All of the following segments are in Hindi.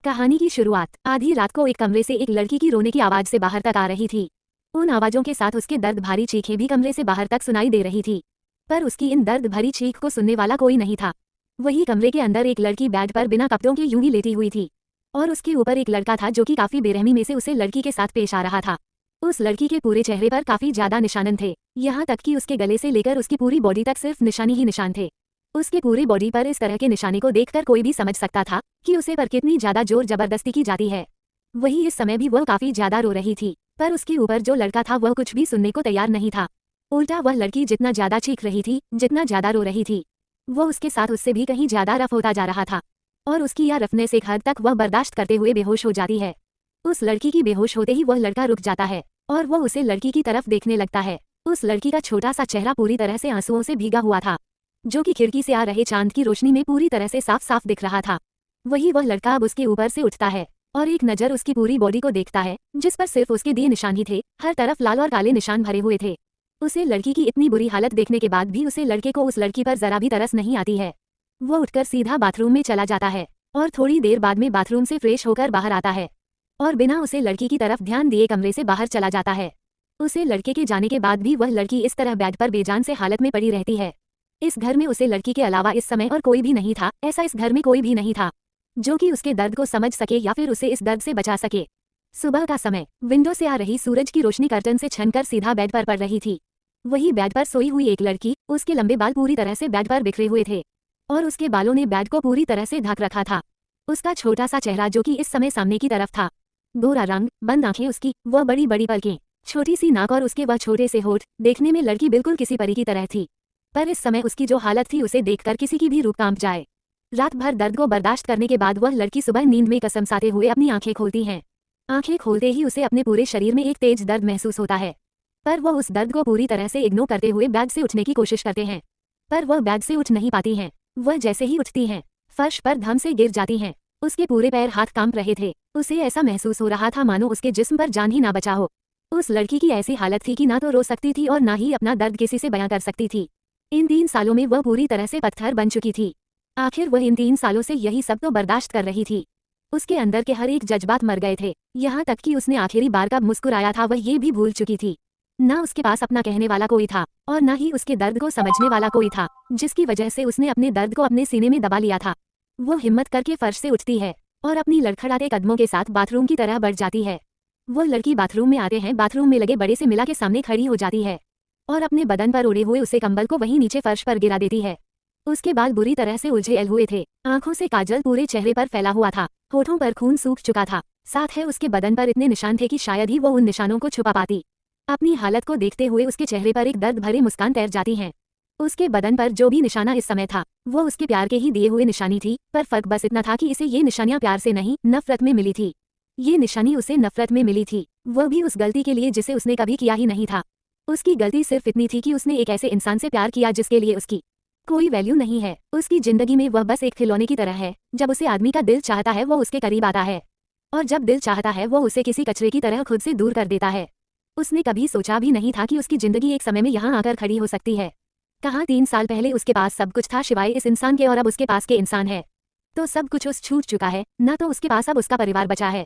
कहानी की शुरुआत आधी रात को एक कमरे से एक लड़की की रोने की आवाज से बाहर तक आ रही थी। उन आवाजों के साथ उसके दर्द भरी चीखें भी कमरे से बाहर तक सुनाई दे रही थी। पर उसकी इन दर्द भरी चीख को सुनने वाला कोई नहीं था। वही कमरे के अंदर एक लड़की बेड पर बिना कपड़ों के यूं ही लेटी हुई थी और उसके ऊपर एक लड़का था जो कि काफी बेरहमी में से उसे लड़की के साथ पेश आ रहा था। उस लड़की के पूरे चेहरे पर काफी ज्यादा निशान थे, यहाँ तक कि उसके गले से लेकर उसकी पूरी बॉडी तक सिर्फ निशानी ही निशान थे। उसके पूरी बॉडी पर इस तरह के निशाने को देखकर कोई भी समझ सकता था कि उसे पर कितनी ज्यादा जोर जबरदस्ती की जाती है। वही इस समय भी वह काफी ज्यादा रो रही थी, पर उसके ऊपर जो लड़का था वह कुछ भी सुनने को तैयार नहीं था। उल्टा वह लड़की जितना ज्यादा चीख रही थी, जितना ज्यादा रो रही थी, वो उसके साथ उससे भी कहीं ज्यादा रफ होता जा रहा था और उसकी यह रफनेस एक हद तक वह बर्दाश्त करते हुए बेहोश हो जाती है। उस लड़की की बेहोश होते ही वह लड़का रुक जाता है और वह उसे लड़की की तरफ देखने लगता है। उस लड़की का छोटा सा चेहरा पूरी तरह से आंसुओं से भीगा हुआ था, जो कि खिड़की से आ रहे चांद की रोशनी में पूरी तरह से साफ साफ दिख रहा था। वही वह लड़का अब उसके ऊपर से उठता है और एक नज़र उसकी पूरी बॉडी को देखता है, जिस पर सिर्फ उसके दिए निशान ही थे, हर तरफ लाल और काले निशान भरे हुए थे। उसे लड़की की इतनी बुरी हालत देखने के बाद भी उसे लड़के को उस लड़की पर जरा भी तरस नहीं आती है। वो उठकर सीधा बाथरूम में चला जाता है और थोड़ी देर बाद में बाथरूम से फ्रेश होकर बाहर आता है और बिना उसे लड़की की तरफ ध्यान दिए कमरे से बाहर चला जाता है। उसे लड़के के जाने के बाद भी वह लड़की इस तरह बेड पर बेजान से हालत में पड़ी रहती है। इस घर में उसे लड़की के अलावा इस समय और कोई भी नहीं था। ऐसा इस घर में कोई भी नहीं था जो कि उसके दर्द को समझ सके या फिर उसे इस दर्द से बचा सके। सुबह का समय, विंडो से आ रही सूरज की रोशनी कर्टन से छनकर सीधा बेड पर पड़ रही थी। वही बेड पर सोई हुई एक लड़की, उसके लंबे बाल पूरी तरह से बेड पर बिखरे हुए थे और उसके बालों ने बेड को पूरी तरह से ढक रखा था। उसका छोटा सा चेहरा जो कि इस समय सामने की तरफ था, गोरा रंग, बंद आंखें उसकी, वह बड़ी बड़ी पलकें, छोटी सी नाक और उसके वह छोटे से होठ, देखने में लड़की बिल्कुल किसी परी की तरह थी। पर इस समय उसकी जो हालत थी उसे देखकर किसी की भी रूह कांप जाए। रात भर दर्द को बर्दाश्त करने के बाद वह लड़की सुबह नींद में कसमसाते हुए अपनी आंखें खोलती है। आंखें खोलते ही उसे अपने पूरे शरीर में एक तेज दर्द महसूस होता है, पर वह उस दर्द को पूरी तरह से इग्नोर करते हुए बेड से उठने की कोशिश करते हैं, पर वह बेड से उठ नहीं पाती हैं। वह जैसे ही उठती हैं, फर्श पर धम से गिर जाती हैं। उसके पूरे पैर हाथ कांप रहे थे। उसे ऐसा महसूस हो रहा था मानो उसके जिस्म पर जान ही ना बचा हो। उस लड़की की ऐसी हालत थी कि ना तो रो सकती थी और ना ही अपना दर्द किसी से बयां कर सकती थी। इन 3 सालों में वह पूरी तरह से पत्थर बन चुकी थी। आखिर वह इन 3 सालों से यही सब तो बर्दाश्त कर रही थी। उसके अंदर के हर एक जज्बात मर गए थे, यहाँ तक कि उसने आखिरी बार कब मुस्कुराया था वह ये भी भूल चुकी थी। ना उसके पास अपना कहने वाला कोई था और ना ही उसके दर्द को समझने वाला कोई था, जिसकी वजह से उसने अपने दर्द को अपने सीने में दबा लिया था। वो हिम्मत करके फर्श से उठती है और अपनी लड़खड़ाते कदमों के साथ बाथरूम की तरह बढ़ जाती है। वो लड़की बाथरूम में आते हैं बाथरूम में लगे बड़े से मिला के सामने खड़ी हो जाती है और अपने बदन पर उड़े हुए उसे कंबल को वहीं नीचे फर्श पर गिरा देती है। उसके बाल बुरी तरह से उलझे हुए थे, आंखों से काजल पूरे चेहरे पर फैला हुआ था, होठों पर खून सूख चुका था, साथ है उसके बदन पर इतने निशान थे कि शायद ही वो उन निशानों को छुपा पाती। अपनी हालत को देखते हुए उसके चेहरे पर एक दर्द भरे मुस्कान तैर जाती है। उसके बदन पर जो भी निशाना इस समय था वो उसके प्यार के ही दिए हुए निशानी थी, पर फर्क बस इतना था कि इसे ये निशानियां प्यार से नहीं नफरत में मिली थी। ये निशानी उसे नफरत में मिली थी, वह भी उस गलती के लिए जिसे उसने कभी किया ही नहीं था। उसकी गलती सिर्फ इतनी थी कि उसने एक ऐसे इंसान से प्यार किया जिसके लिए उसकी कोई वैल्यू नहीं है। उसकी जिंदगी में वह बस एक खिलौने की तरह है। जब उसे आदमी का दिल चाहता है वो उसके करीब आता है और जब दिल चाहता है वो उसे किसी कचरे की तरह खुद से दूर कर देता है। उसने कभी सोचा भी नहीं था कि उसकी जिंदगी एक समय में यहाँ आकर खड़ी हो सकती है। कहाँ 3 साल पहले उसके पास सब कुछ था सिवाय इस इंसान के, और अब उसके पास के इंसान है तो सब कुछ उस छूट चुका है। न तो उसके पास अब उसका परिवार बचा है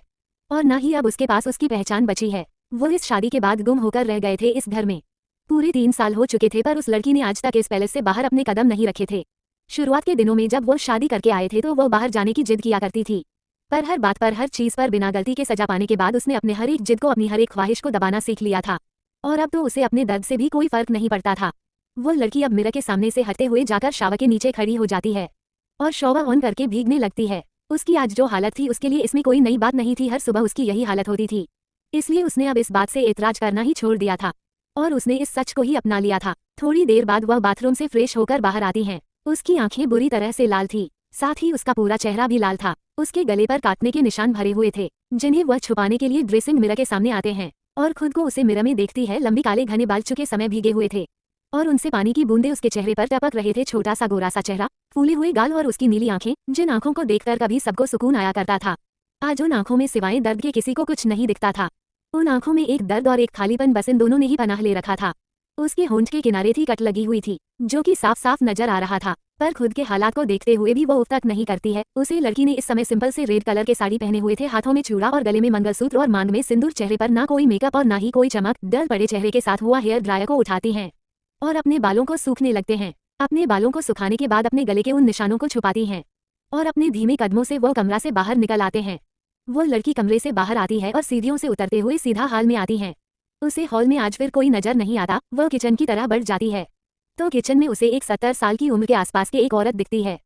और न ही अब उसके पास उसकी पहचान बची है। वो इस शादी के बाद गुम होकर रह गए थे इस घर में। पूरे 3 साल हो चुके थे पर उस लड़की ने आज तक इस पैलेस से बाहर अपने कदम नहीं रखे थे। शुरुआत के दिनों में जब वो शादी करके आए थे तो वो बाहर जाने की जिद किया करती थी, पर हर बात पर हर चीज पर बिना गलती के सजा पाने के बाद उसने अपने हर एक जिद को, अपनी हर एक ख्वाहिश को दबाना सीख लिया था और अब तो उसे अपने दर्द से भी कोई फर्क नहीं पड़ता था। वो लड़की अब मिरर के सामने से हटते हुए जाकर शावर के नीचे खड़ी हो जाती है और शॉवर ऑन करके भीगने लगती है। उसकी आज जो हालत थी उसके लिए इसमें कोई नई बात नहीं थी, हर सुबह उसकी यही हालत होती थी, इसलिए उसने अब इस बात से एतराज करना ही छोड़ दिया था और उसने इस सच को ही अपना लिया था। थोड़ी देर बाद वह बाथरूम से फ्रेश होकर बाहर आती हैं। उसकी आंखें बुरी तरह से लाल थी, साथ ही उसका पूरा चेहरा भी लाल था। उसके गले पर काटने के निशान भरे हुए थे, जिन्हें वह छुपाने के लिए ड्रेसिंग मिरर के सामने आते हैं और खुद को उसे मिरर में देखती है। लंबी काले घने बाल चुके समय भीगे हुए थे और उनसे पानी की बूंदें उसके चेहरे पर टपक रहे थे। छोटा सा गोरा सा चेहरा, फूले हुए गाल और उसकी नीली आंखें, जिन आंखों को देखकर कभी सबको सुकून आया करता था, आज उन आंखों में सिवाय दर्द के किसी को कुछ नहीं दिखता था। उन आंखों में एक दर्द और एक खालीपन, बस इन दोनों ने ही पनाह ले रखा था। उसके होंठ के किनारे थी कट लगी हुई थी जो कि साफ साफ नजर आ रहा था, पर खुद के हालात को देखते हुए भी वो उफ तक नहीं करती है। उसे लड़की ने इस समय सिंपल से रेड कलर के साड़ी पहने हुए थे, हाथों में चूड़ा और गले में मंगलसूत्र और मांग में सिंदूर, चेहरे पर ना कोई मेकअप और ना ही कोई चमक। डल पड़े चेहरे के साथ हुआ हेयर ड्रायर को उठाती हैं और अपने बालों को सूखने लगते हैं। अपने बालों को सुखाने के बाद अपने गले के उन निशानों को छुपाती हैं और अपने धीमे कदमों से वो कमरा से बाहर निकल आते हैं। वो लड़की कमरे से बाहर आती है और सीढ़ियों से उतरते हुए सीधा हॉल में आती है। उसे हॉल में आज फिर कोई नजर नहीं आता। वह किचन की तरह बढ़ जाती है तो किचन में उसे एक 70 साल की उम्र के आसपास की एक औरत दिखती है।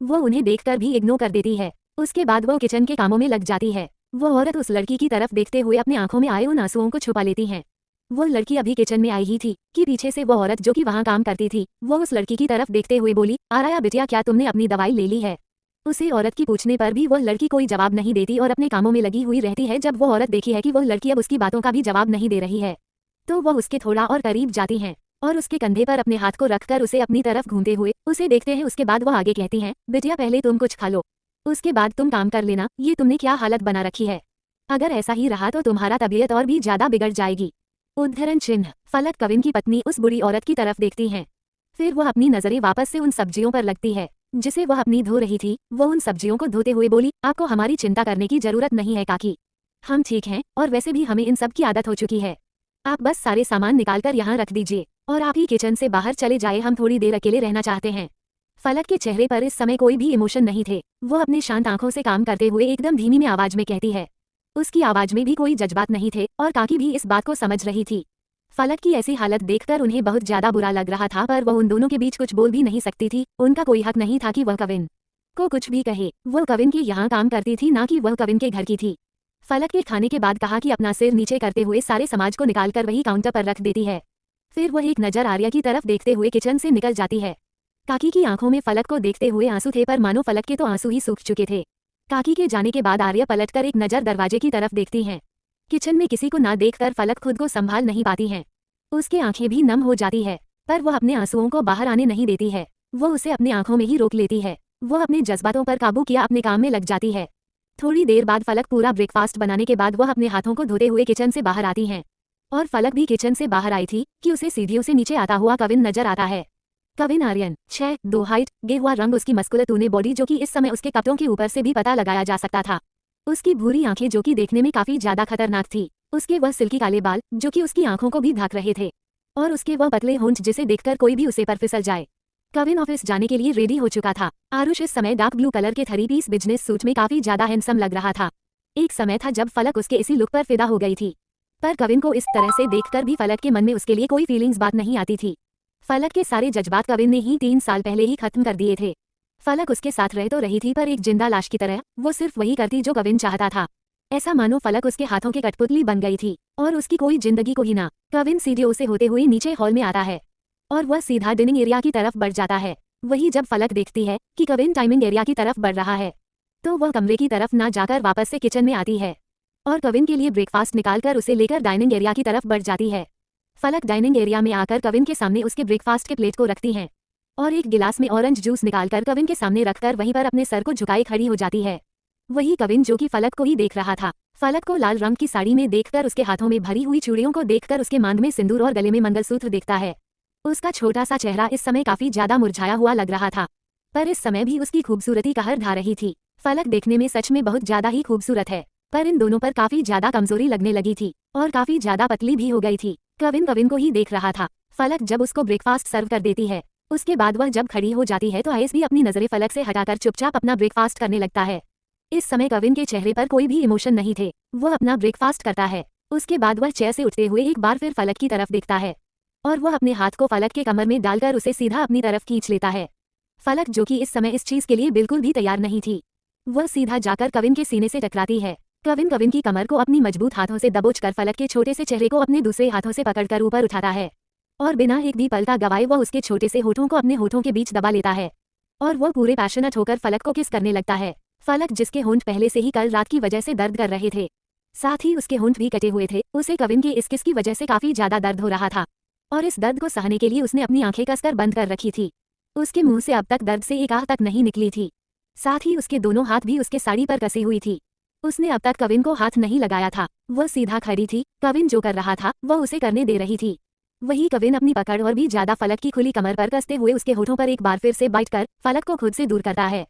वो उन्हें देखकर भी इग्नोर कर देती है। उसके बाद वो किचन के कामों में लग जाती है। वो औरत उस लड़की की तरफ देखते हुए अपनी आंखों में आए उन आंसुओं को छुपा लेती है। वो लड़की अभी किचन में आई ही थी कि पीछे से वो औरत जो कि वहाँ काम करती थी, वो उस लड़की की तरफ देखते हुए बोली, आराया बिटिया, क्या तुमने अपनी दवाई ले ली है? उसी औरत की पूछने पर भी वो लड़की कोई जवाब नहीं देती और अपने कामों में लगी हुई रहती है। जब वो औरत देखी है कि वो लड़की अब उसकी बातों का भी जवाब नहीं दे रही है तो वो उसके थोड़ा और करीब जाती हैं और उसके कंधे पर अपने हाथ को रखकर उसे अपनी तरफ घूमते हुए उसे देखते हैं। उसके बाद वो आगे कहती हैं, बिटिया पहले तुम कुछ खा लो, उसके बाद तुम काम कर लेना। ये तुमने क्या हालत बना रखी है? अगर ऐसा ही रहा तो तुम्हारा तबीयत और भी ज्यादा बिगड़ जाएगी। उद्धरण चिन्ह। फलक कविन की पत्नी उस बुरी औरत की तरफ देखती हैं। फिर वह अपनी नजरें वापस से उन सब्जियों पर लगती है जिसे वह अपनी धो रही थी। वो उन सब्जियों को धोते हुए बोली, आपको हमारी चिंता करने की जरूरत नहीं है काकी, हम ठीक हैं और वैसे भी हमें इन सब की आदत हो चुकी है। आप बस सारे सामान निकालकर यहाँ रख दीजिए और आप ही किचन से बाहर चले जाए, हम थोड़ी देर अकेले रहना चाहते हैं। फलक के चेहरे पर इस समय कोई भी इमोशन नहीं थे। वो अपने शांत आंखों से काम करते हुए एकदम धीमी में आवाज में कहती है। उसकी आवाज में भी कोई जज्बात नहीं थे और काकी भी इस बात को समझ रही थी। फलक की ऐसी हालत देखकर उन्हें बहुत ज्यादा बुरा लग रहा था, पर वह उन दोनों के बीच कुछ बोल भी नहीं सकती थी। उनका कोई हक नहीं था कि वह कविन को कुछ भी कहे। वो कविन के यहाँ काम करती थी, ना कि वह कविन के घर की थी। फलक के खाने के बाद कहा कि अपना सिर नीचे करते हुए सारे समाज को निकालकर वही काउंटर पर रख देती है। फिर वह एक नजर आर्या की तरफ देखते हुए किचन से निकल जाती है। काकी की आंखों में फलक को देखते हुए आंसू थे, पर मानो फलक के तो आंसू ही सूख चुके थे। काकी के जाने के बाद आर्या पलटकर एक नजर दरवाजे की तरफ देखती हैं। किचन में किसी को ना देखकर फलक खुद को संभाल नहीं पाती हैं। उसकी आंखें भी नम हो जाती है, पर वह अपने आंसुओं को बाहर आने नहीं देती है। वो उसे अपने आंखों में ही रोक लेती है। वो अपने जज्बातों पर काबू किया अपने काम में लग जाती है। थोड़ी देर बाद फलक पूरा ब्रेकफास्ट बनाने के बाद वह अपने हाथों को धोते हुए किचन से बाहर आती हैं। और फलक भी किचन से बाहर आई थी कि उसे सीढ़ियों से नीचे आता हुआ कविन नजर आता है। कविन आर्यन 6'2" हाइट, गेहुआ रंग, उसकी मस्कुलर तूने बॉडी जो कि इस समय उसके कपड़ों के ऊपर से भी पता लगाया जा सकता था। उसकी भूरी आंखें जो कि देखने में काफी ज्यादा खतरनाक थी। उसके वह सिल्की काले बाल जो कि उसकी आंखों को भी ढक रहे थे और उसके वह पतले होंठ जिसे देखकर कोई भी उसे पर फिसल जाए। कविन ऑफिस जाने के लिए रेडी हो चुका था। आरुष इस समय डार्क ब्लू कलर के 3-पीस बिजनेस सूट में काफी ज्यादा हैंडसम लग रहा था। एक समय था जब फलक उसके इसी लुक पर फिदा हो गई थी, पर कविन को इस तरह से देखकर भी फलक के मन में उसके लिए कोई फीलिंग्स बात नहीं आती थी। फलक के सारे जज्बात कविन ने ही 3 साल पहले ही खत्म कर दिए थे। फलक उसके साथ रह तो रही थी, पर एक जिंदा लाश की तरह वो सिर्फ वही करती जो कविन चाहता था। ऐसा मानो फलक उसके हाथों की कठपुतली बन गई थी और उसकी कोई जिंदगी को ही ना। कविन सीढ़ियों से होते हुए नीचे हॉल में आता है और वह सीधा डिनिंग एरिया की तरफ बढ़ जाता है। वही जब फलक देखती है कि कविन टाइमिंग एरिया की तरफ बढ़ रहा है तो वह कमरे की तरफ ना जाकर वापस से किचन में आती है और कविन के लिए ब्रेकफास्ट निकालकर उसे लेकर डाइनिंग एरिया की तरफ बढ़ जाती है। फलक डाइनिंग एरिया में आकर कविन के सामने उसके ब्रेकफास्ट के प्लेट को रखती हैं और एक गिलास में ऑरेंज जूस निकालकर कविन के सामने रखकर वहीं पर अपने सर को झुकाए खड़ी हो जाती है। वही कविन जो कि फलक को ही देख रहा था। फलक को लाल रंग की साड़ी में देखकर, उसके हाथों में भरी हुई चूड़ियों को देखकर, उसके मांग में सिंदूर और गले में मंगलसूत्र देखता है। उसका छोटा सा चेहरा इस समय काफी ज्यादा मुरझाया हुआ लग रहा था, पर इस समय भी उसकी खूबसूरती कहर ढा रही थी। फलक देखने में सच में बहुत ज्यादा ही खूबसूरत है, पर इन दोनों पर काफी ज्यादा कमजोरी लगने लगी थी और काफी ज्यादा पतली भी हो गई थी। कविन को ही देख रहा था। फलक जब उसको ब्रेकफास्ट सर्व कर देती है, उसके बाद वह जब खड़ी हो जाती है तो आयस भी अपनी नजरें फलक से हटाकर चुपचाप अपना ब्रेकफास्ट करने लगता है। इस समय कविन के चेहरे पर कोई भी इमोशन नहीं थे। वह अपना ब्रेकफास्ट करता है। उसके बाद वह चेयर से उठते हुए एक बार फिर फलक की तरफ देखता है और वह अपने हाथ को फलक के कमर में डालकर उसे सीधा अपनी तरफ खींच लेता है। फलक जो कि इस समय इस चीज के लिए बिल्कुल भी तैयार नहीं थी, वह सीधा जाकर कविन के सीने से टकराती है। कविन की कमर को अपनी मजबूत हाथों से दबोचकर फलक के छोटे से चेहरे को अपने दूसरे हाथों से पकड़कर ऊपर उठाता है और बिना एक भी पलटा गवाए वह उसके छोटे से होठों को अपने होठों के बीच दबा लेता है और वह पूरे पैशनेट होकर फलक को किस करने लगता है। फलक जिसके होंठ पहले से ही कल रात की वजह से दर्द कर रहे थे, साथ ही उसके होंठ भी कटे हुए थे, उसे कविन के इस किस की वजह से काफी ज्यादा दर्द हो रहा था और इस दर्द को सहने के लिए उसने अपनी आंखें कसकर बंद कर रखी थी। उसके मुंह से अब तक दर्द से एक आह तक नहीं निकली थी, साथ ही उसके दोनों हाथ भी उसके साड़ी पर कसी हुई थी। उसने अब तक कविन को हाथ नहीं लगाया था, वह सीधा खड़ी थी। कविन जो कर रहा था वह उसे करने दे रही थी। वही कविन अपनी पकड़ और भी ज्यादा फलक की खुली कमर पर कसते हुए उसके होठों पर एक बार फिर से बाइट कर फलक को खुद से दूर करता है।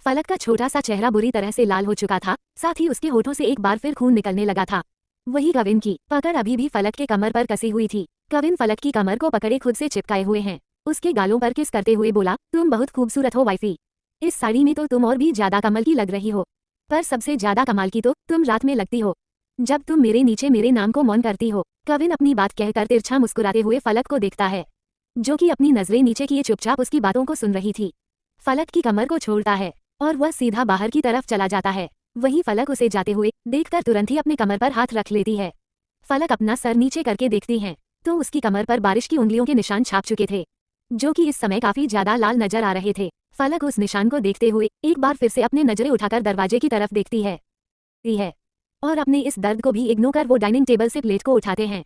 फलक का छोटा सा चेहरा बुरी तरह से लाल हो चुका था, साथ ही उसके होठों से एक बार फिर खून निकलने लगा था। वही कविन की पकड़ अभी भी फलक के कमर पर कसी हुई थी। कविन फलक की कमर को पकड़े खुद से चिपकाए हुए हैं। उसके गालों पर किस करते हुए बोला, तुम बहुत खूबसूरत हो वाइफी। इस साड़ी में तो तुम और भी ज्यादा कमाल की लग रही हो, पर सबसे ज्यादा कमाल की तो तुम रात में लगती हो, जब तुम मेरे नीचे मेरे नाम को मौन करती हो। कविन अपनी बात कहकर तिरछा मुस्कुराते हुए फलक को देखता है, जो कि अपनी नजरें नीचे किए चुपचाप उसकी बातों को सुन रही थी। फलक की कमर को छोड़ता है और वह सीधा बाहर की तरफ चला जाता है। वहीं फलक उसे जाते हुए देखकर तुरंत ही अपने कमर पर हाथ रख लेती है। फलक अपना सर नीचे करके देखती है तो उसकी कमर पर बारिश की उंगलियों के निशान छाप चुके थे, जो कि इस समय काफी ज्यादा लाल नजर आ रहे थे। फलक उस निशान को देखते हुए एक बार फिर से अपने नजरें उठाकर दरवाजे की तरफ देखती है और अपने इस दर्द को भी इग्नोर कर वो डाइनिंग टेबल से प्लेट को उठाते हैं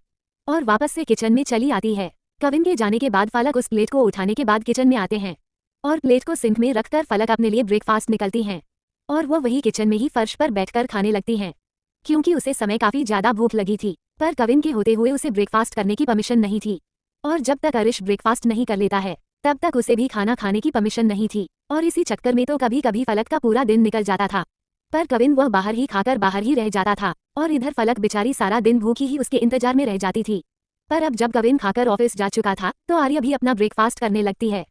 और वापस से किचन में चली आती है। कविन के जाने के बाद फलक उस प्लेट को उठाने के बाद किचन में आते हैं और प्लेट को सिंक में रखकर फलक अपने लिए ब्रेकफास्ट निकलती हैं और वह वही किचन में ही फर्श पर बैठकर खाने लगती हैं, क्योंकि उसे समय काफी ज्यादा भूख लगी थी। पर कविन के होते हुए उसे ब्रेकफास्ट करने की परमिशन नहीं थी और जब तक अरिश ब्रेकफास्ट नहीं कर लेता है तब तक उसे भी खाना खाने की परमिशन नहीं थी। और इसी चक्कर में तो कभी कभी फलक का पूरा दिन निकल जाता था, पर कविन वह बाहर ही खाकर बाहर ही रह जाता था और इधर फलक बेचारी सारा दिन भूखी ही उसके इंतजार में रह जाती थी। पर अब जब कविन खाकर ऑफिस जा चुका था तो आर्या भी अपना ब्रेकफास्ट करने लगती है